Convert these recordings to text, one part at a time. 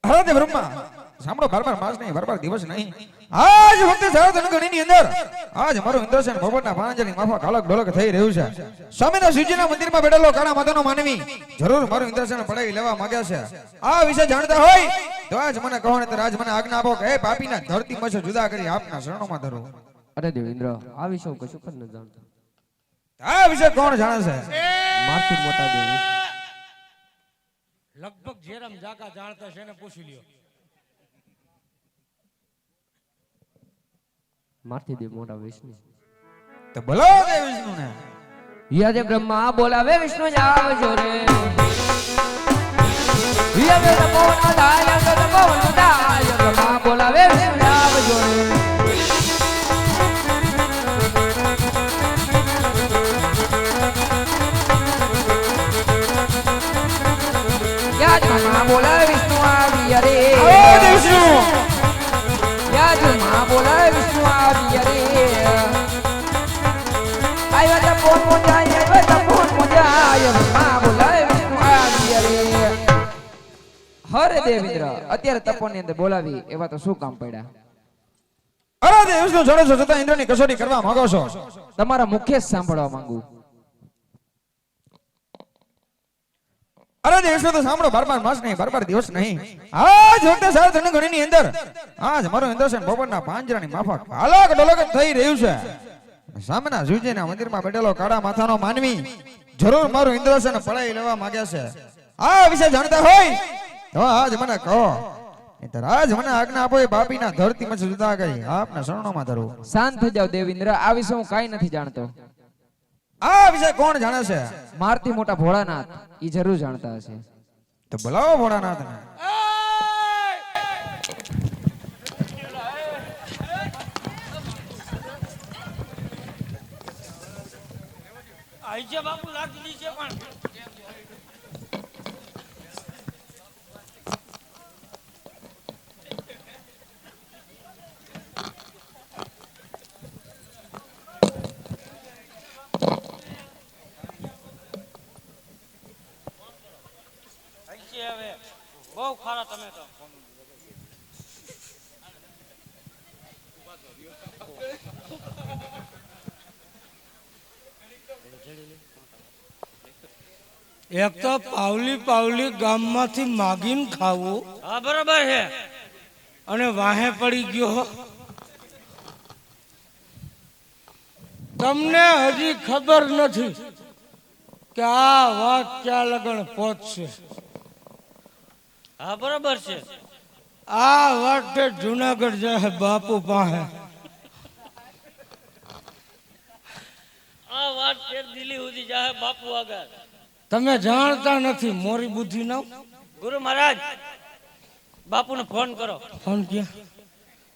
હરે દેવ બ્રહ્મા સાંભળો બાર માસ નહીં બાર દિવસ નહીં આજ વખતે સારાધનગઢની અંદર આજ મારું ઇન્દ્રસેન ભગવાનના પાંજરાની માફક અલગ ઢોલક થઈ રહ્યું છે. સ્વામીના શિવજીના મંદિરમાં બેઠેલો કાળા માતાનો માનવી જરૂર મારું ઇન્દ્રસેન પડાવી લેવા માંગ્યા છે. આ વિશે જાણતા હોય તો આજ મને કહો ને આજ મને આજ્ઞા આપો કે હે પાપીના ધરતી મસે જુદા કરી આપના શરણોમાં ધરો. અરે દેવેન્દ્ર આ વિશે હું કશું પણ ન જાણતો. આ વિશે કોણ જાણે છે? મારથી મોટા દેવ લગભગ જેરમ જાકા જાણતા છે ને પૂછી લ્યો. મારથી દેવ મોટા વિષ્ણુ તો બોલાવો દે વિષ્ણુ ને. યદે બ્રહ્મા બોલાવે વિષ્ણુ આવજો રે. યદે તપોવન દાય તપોવન દાય બ્રહ્મા બોલાવે વિષ્ણુ આવજો રે. યદ બ્રહ્મા બોલાવે વિષ્ણુ આવી રે. આવો દે વિષ્ણુ. યદ બ્રહ્મા બોલાવે વિષ્ણુ આવી રે. આયવા તપોવન મોજાય આયવા તપોવન મોજાય બ્રહ્મા બોલાવે વિષ્ણુ આવી રે. હરે દેવેન્દ્ર અત્યારે તપોની અંદર બોલાવી એવા તો શું કામ પડ્યા? અરે દે વિષ્ણુ જોડે છો છતાં ઇન્દ્રની કસોટી કરવા માંગો છો? તમારા મુખ્ય સાંભળવા માંગુ. અરે દે વિષ્ણુ તો સાંભળો બાર માસ નહીં બાર દિવસ નહીં આજ વખતે સારાધનગઢની અંદર આજ મારું ઇન્દ્રસેન ભગવાનના પાંજરાની માફક અલગ ઢોલક થઈ રહ્યું છે. સામેના શિવજીના મંદિરમાં બેઠેલો કાળા માથાનો માનવી જરૂર મારું ઇન્દ્રસેન પડાવી લેવા માંગ્યા છે. આ વિશે જાણતા હોય તો આજ મને કહો નહીંતર આજ મને આજ્ઞા આપો એ બાપીના ધરતી મસે જુદા કરી આપના શરણોમાં ધરું. શાંત થઈ જાવ દેવેન્દ્ર આ વિશે હું કાઈ નથી જાણતો. આ વિશે કોણ જાણે છે? મારથી મોટા ભોળાનાથ ઈ જરૂર જાણતા હશે. તો બોલાવો ભોળાનાથને. આઈજે બાપુ લાગી દીજે પણ આઈજે હવે બહુ ખારા તમે તો. એક તો પાવલી ગામમાંથી માગીને ખાવું. હા બરાબર છે. અને વાહે પડી ગયો. તમને હજી ખબર નથી કે આ વાત ક્યાં લગણ પહોંચશે. હા બરાબર છે. આ વાત જુનાગઢ જાય બાપુ પાસે. આ વાત દિલ્હી સુધી જાય બાપુ આગળ. તમે જાણતા નથી મોરી બુદ્ધિ ના. ગુરુ મહારાજ બાપુને ફોન કરો. ફોન ક્યાં?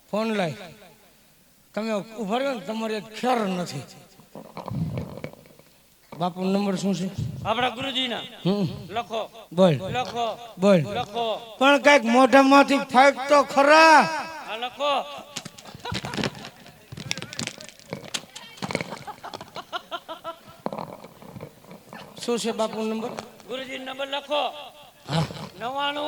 ફોન લાય. તમે ઉભા રહ્યો ને તમારી એક ખેર નથી. બાપુ નંબર શું છે? આપણા ગુરુજીના. લખો. બોલ. લખો. બોલ. લખો. પણ કઈક મોઢામાંથી ફાઈક તો ખરા. આ લખો. શું છે બાપુ નંબર? ગુરુજી નંબર લખો. 99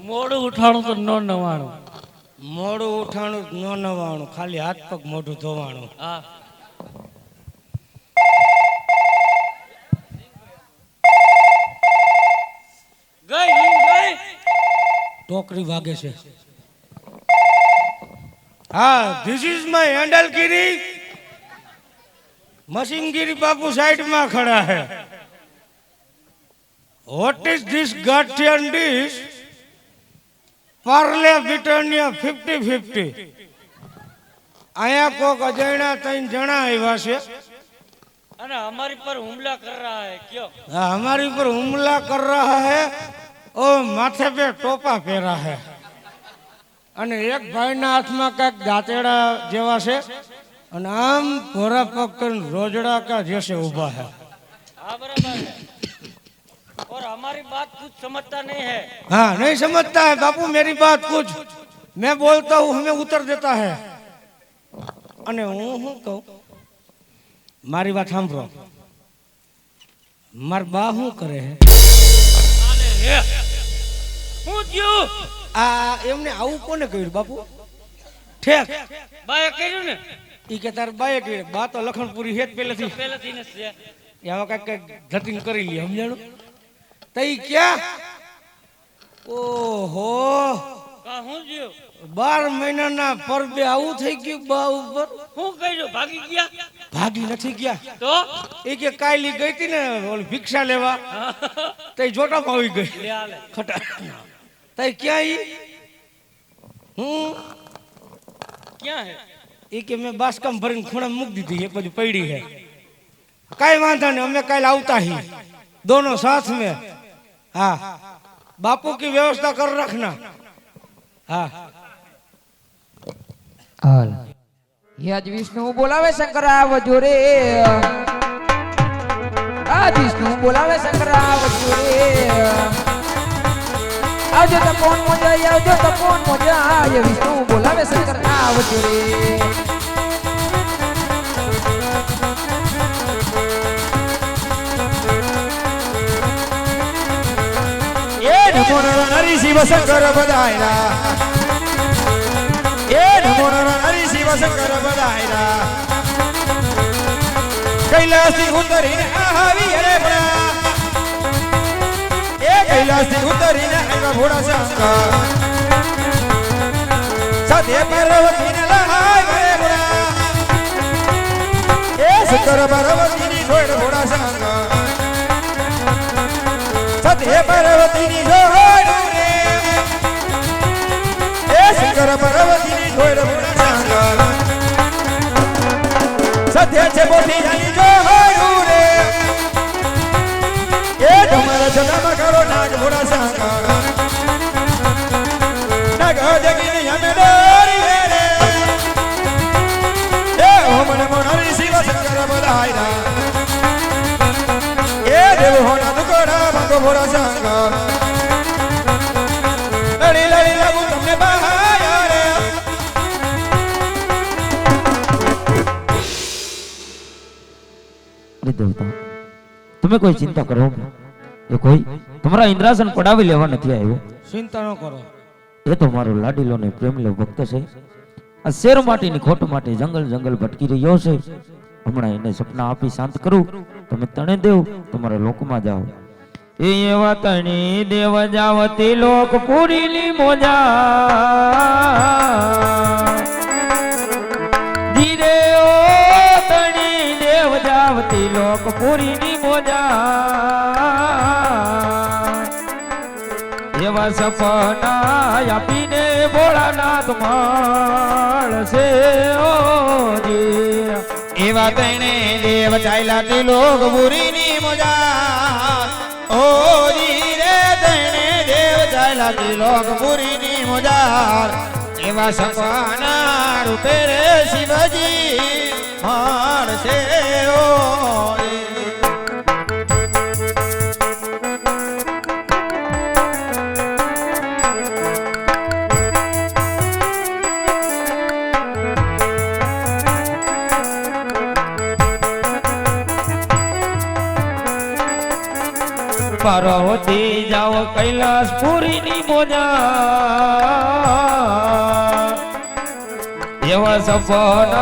મોડું ઉઠાણું તો નો 99. મોડું ઉઠાણું નો 99. ખાલી હાથ પગ મોઢું ધોવાણું. હા ગઈ ટોકરી વાગે છે. હા this is my હેન્ડલગીરી. મશીનગીરી Bapu side માં ખડા है. What is this Gathian dish? Parle Britannia 50-50. आया कोक अजयना 3 जना આવ્યા છે અને हमारी पर હુમલા कर रहा है. क्यों? हमारी पर હુમલા कर रहा है. ओ माथे पे टोपा પહેરા है. અને એક ભાઈના હાથમાં કાંઈક દાંતેડા જેવા છે અને આમ ભોરા પકડ रोजड़ा का जैसे उभा है. हाँ बराबर है. और हमारी बात कुछ समझता नहीं है. हाँ नहीं समझता है बापू मेरी बात कुछ. मैं बोलता हूँ हमें उतर देता है. અને હું શું કહું મારી વાત સાંભળો. માર બા શું કરે હે આને રે હું થયું આ એમને આવું કોને કર્યું બાપુ ઠેક બાએ કર્યું ને ઈ કે તાર બાએ કર્યું બા તો લખણપુરી હેત પહેલેથી પહેલેથી ને છે એમાં કઈક ધતિંગ કરી લી સમજાણું તઈ ક્યાં ઓહો કા હું થયું 12 મહિનાના પરબે આવું થઈ ગયું બા ઉપર હું કર્યું ભાગી ગયા ભાગી નથી ગયા તો એ કે કાયલી ગઈ હતી ને ઓલી ભિક્ષા લેવા તઈ જોટામાં આવી ગઈ લે આલે ખટા તઈ ક્યાં ઈ ક્યાં હે એ કે મેં બાસકામ ભરીને ખૂણા મૂકી દીધી એ પછી પડી હે કાઈ વાંધો નહીં અમે કાલ આવતા ही दोनों साथ में हाँ बापू की व्यवस्था कर रखना हाँ હાલ યાદ વિષ્ણુ બોલાવે શંકર આવજો રે આજ વિષ્ણુ બોલાવે શંકર આવજો રે આવજો તપોન મોજા આવજો તપોન મોજા વિષ્ણુ બોલાવે શંકર આવજો રે એ નમો નરી શિવ શંકર બધાયરા એ નમો નરી શિવ શંકર બધાયરા કૈલાસથી ઉતરીને આવી રે ભણા એ કૈલાસથી ઉતરીને આવ્યા ભોળા શંકર સાથે પાર્વતીને લહાય રે ભણા એ શંકર પાર્વતીની જોડ ભોળા શંકર સાથે પાર્વતીની જોડ રે એ શંકર પાર્વતીની જોડ ભોળા શંકર સાથે છે બોધી જાની જોડ રે એ તમારા ચડામાં કરો નાગ ભોળા શંકર નાગ જગીને અમે ડરી રે એ ઓમન મોનરી શિવ શંકર બધાયરા એ દેવ હોના દુકોડા ભંગો ભોળા શંકર લડી લડી લાગુ તમને બહાયા રે દેવતા તમે કોઈ ચિંતા કરો એ કોઈ તમારા ઇન્દ્રાસન પડાવી લેવા નથી આવ્યો चिंता न करो એ તો મારો લાડીલો ને પ્રેમલો ભક્ત છે આ શેર માટીની ખોટ માટે જંગલ જંગલ ભટકી રહ્યો છે હમણાં એને સપના આપી શાંત કરું તમે તણે દેવ તમારા લોકમાં જાઓ એ એવા તણી દેવ જાવતી લોક પૂરીની મોજા ધીરે ઓ તણી દેવ જાવતી લોક પૂરીની મોજા એવા સપના આપીને ભોળાનાથ મળશે ઓજી એવા તણે દેવ ચાલ્યા તે લોક પુરીની મજા ઓ જી રે તણે દેવ ચાલ્યા તે લોક પુરીની મજા એવા સપના રૂપે રે શિવજી મળશે ઓ પાર્વતી જાઓ કૈલાસ પુરીની મોજા એવા સપના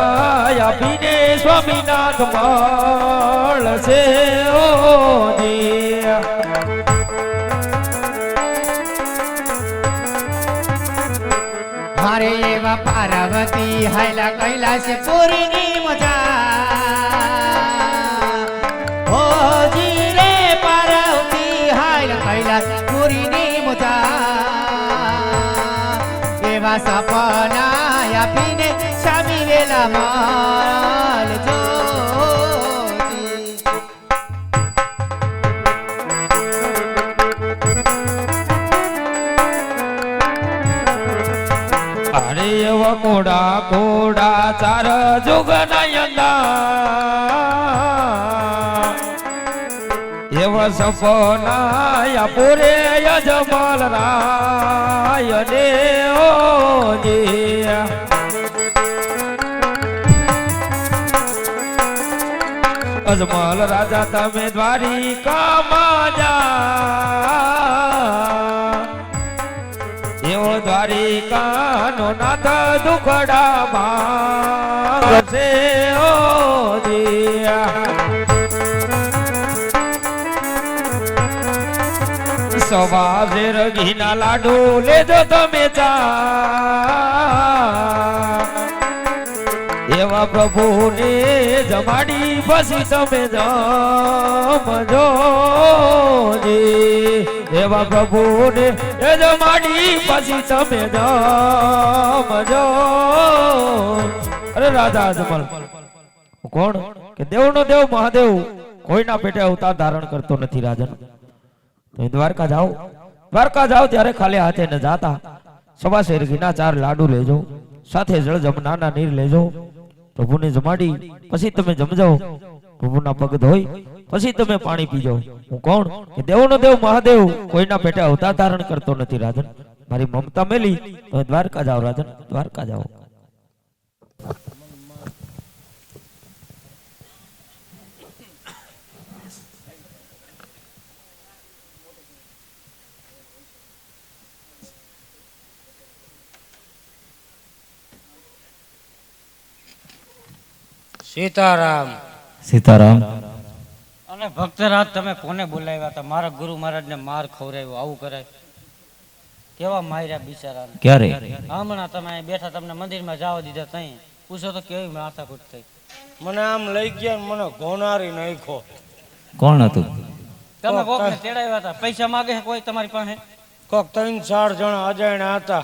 આપીને સ્વામીનાથ મળશે ઓજી મારે એવા પાર્વતી હાયલા કૈલાસ પુરીની મજા ઓ જી રે પાર્વતી હાયલા કૈલાસ પુરીની મજા એવા સપના આપીને સ્વામી વેલા મળજો અરે એવા કોડા કોડા ચાર જોગના એવા સપના પૂરે યજમાલ રાય ને ઓજી અજમલ રાજા તમે દ્વારિકામાં જા એવો દ્વારિકાનો નાથ દુખડા માંગશે ઓ દિયા સવારે રગીના લાડુ લેજો તમે ચા એવા પ્રભુને જમાડી પછી તમે જમજો જી એવા પ્રભુને જમાડી પછી તમે જમજો અરે રાજા અજમલ કોણ કે દેવનો દેવ મહાદેવ કોઈના પેટે અવતાર ધારણ કરતો નથી રાજન તો દ્વારકા જાઓ ત્યારે ખાલી હાથે ન જાતા સવા શેર ઘીના 4 લાડુ લેજો સાથે જળ જમનાના નીર લેજો પ્રભુને જમાડી પછી તમે જમજો પ્રભુના પગ ધોઈ પછી તમે પાણી પીજો હું કોણ કે દેવનો દેવ મહાદેવ કોઈના પેટે અવતાર ધારણ કરતો નથી રાજન મારી મમતા મેલી તો દ્વારકા જાઓ રાજન દ્વારકા જાઓ સીતારામ સીતારામ અને ભક્તરાજ તમે કોને બોલાવ્યા હતા? મારા ગુરુ મહારાજને માર ખવડાવ્યો, આવું કરાય? કેવા માર્યા બિચારાને. ક્યારે? હમણાં તમે અહીં બેઠા, તમને મંદિરમાં જવા દીધા, તઈ પૂછો તો કેવી માથાકૂટ થઈ. મને આમ લઈ ગયા ને મને ગોનારી નાખ્યો. કોણ હતું? તમે કોકને તેડાવ્યા હતા? પૈસા માગે છે કોઈ તમારી પાસે? કોક 3-4 જણા અજાણ્યા હતા.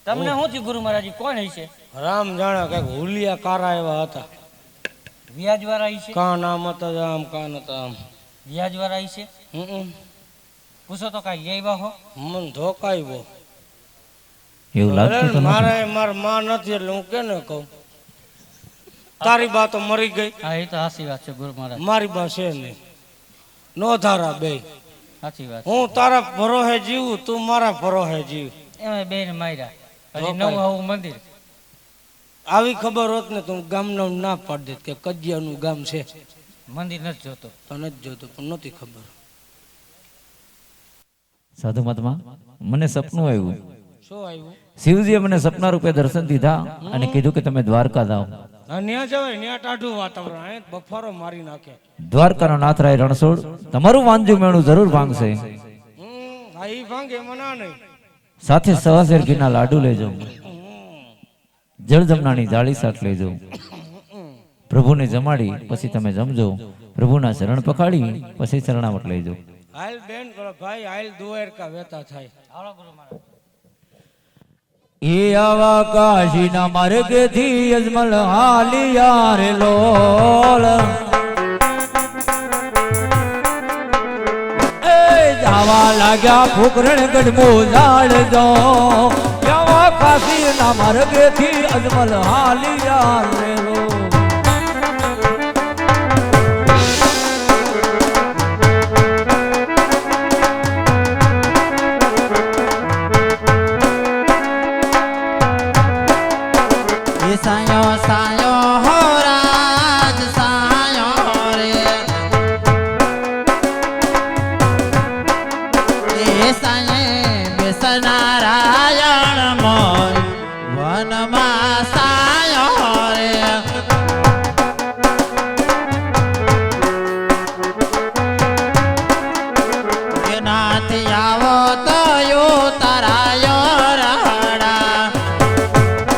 તમને શું થયું ગુરુ મહારાજ? કોણ હશે? રામ જાણે કઈક હુલિયા કારા એવા હતા. વ્યાજ વાળા હશે? કા નામ હતા આમ કા નતા આમ. વ્યાજ વાળા હશે? પૂછો તો કઈ એવા હો. મન ધોકાવ્યો. એવું લાગતું તો મારે માર માં નથી એટલે હું કેને કહું? તારી બા તો મરી ગઈ. હા, એ તો સાચી વાત છે ગુરુ મહારાજ. મારી બા છે નહીં. નો ધારા બે. સાચી વાત. હું તારા ભરોહે જીવું, તું મારા ભરોહે જીવ. એમાં બેન માર્યા. હજી નવું આવું મંદિર. આવી ખબર હોત ને તું ગામનું ના પાડી દેત કે કજિયાનું ગામ છે. મંદિર નથી જોતો તો નથી જોતો પણ નહોતી ખબર. સાધુ મહાત્મા મને સપનું આવ્યું. શું આવ્યું? શિવજીએ મને સપના રૂપે દર્શન દીધા અને કીધું કે તમે દ્વારકા જાઓ. ન્યા જવાય, ન્યા ટાઢું વાતાવરણ, અહીં બફારો મારી નાખે. દ્વારકાનો નાથરાય રણછોડ તમારું વાંજ્યું મેણું જરૂર ભાંગશે. હા ઈ ભાંગે મના નહીં. સાથે સવાશેર ઘીના લાડુ લેજો, જળ જમનાની જાળી શાક લેજો. પ્રભુને જમાડી પછી તમે જમજો. પ્રભુના શરણ પખાડી પછી શરણામત લેજો. હાલ બેન ભાઈ હાલ દુવેર કા વેતા થાય. હાલો ગુરુ મહારાજ. એ આવા કાશીના માર્ગેથી અજમલ હાલિયા રે લોલ. એ જાવા લાગ્યા ફુકરણ ગઢમો જાળજો. આવા કાશીના માર્ગેથી અજમલ હાલિયા રે લોલ. સાયો સાયો હો રાજ સાયો રે એ સાયે બેસનારાયણ મોય વનમાં સા